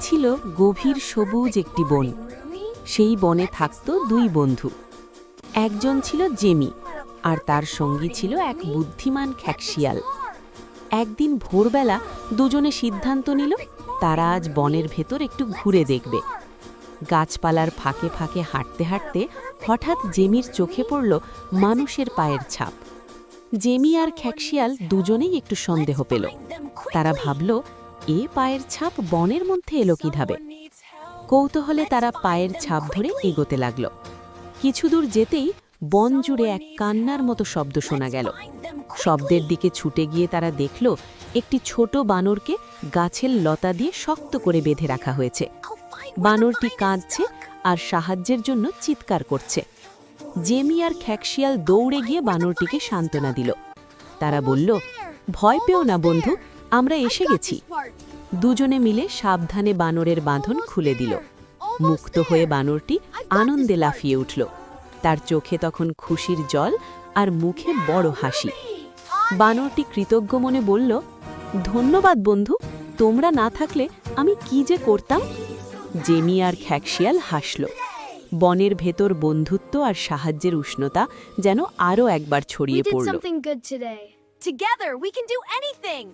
ছিল গভীর সবুজ একটি বন। সেই বনে থাকত দুই বন্ধু। একজন ছিল জেমি, আর তার সঙ্গী ছিল এক বুদ্ধিমান খ্যাকশিয়াল। একদিন ভোরবেলা দুজনে সিদ্ধান্ত নিল তারা আজ বনের ভেতর একটু ঘুরে দেখবে। গাছপালার ফাঁকে ফাঁকে হাঁটতে হাঁটতে হঠাৎ জেমির চোখে পড়ল মানুষের পায়ের ছাপ। জেমি আর খ্যাকশিয়াল দুজনেই একটু সন্দেহ পেল। তারা ভাবল, এ পায়ের ছাপ বনের মধ্যে এলো কিভাবে। কৌতূহলে তারা পায়ের ছাপ ধরে এগোতে লাগল। কিছু দূর যেতেই বন জুড়ে এক কান্নার মতো শব্দ শোনা গেল। শব্দের দিকে ছুটে গিয়ে তারা দেখল একটি ছোট বানরকে গাছের লতা দিয়ে শক্ত করে বেঁধে রাখা হয়েছে। বানরটি কাঁদছে আর সাহায্যের জন্য চিৎকার করছে। জেমি আর খ্যাকশিয়াল দৌড়ে গিয়ে বানরটিকে সান্ত্বনা দিল। তারা বলল, ভয় পেও না বন্ধু, আমরা এসে গেছি। দুজনে মিলে সাবধানে বানরের বাঁধন খুলে দিল। মুক্ত হয়ে বানরটি আনন্দে লাফিয়ে উঠল। তার চোখে তখন খুশির জল আর মুখে বড় হাসি। বানরটি কৃতজ্ঞ মনে বলল, ধন্যবাদ বন্ধু, তোমরা না থাকলে আমি কি যে করতাম। জেমি আর খ্যাকশিয়াল হাসল। বনের ভেতর বন্ধুত্ব আর সাহায্যের উষ্ণতা যেন আরও একবার ছড়িয়ে পড়ল। Together we can do anything!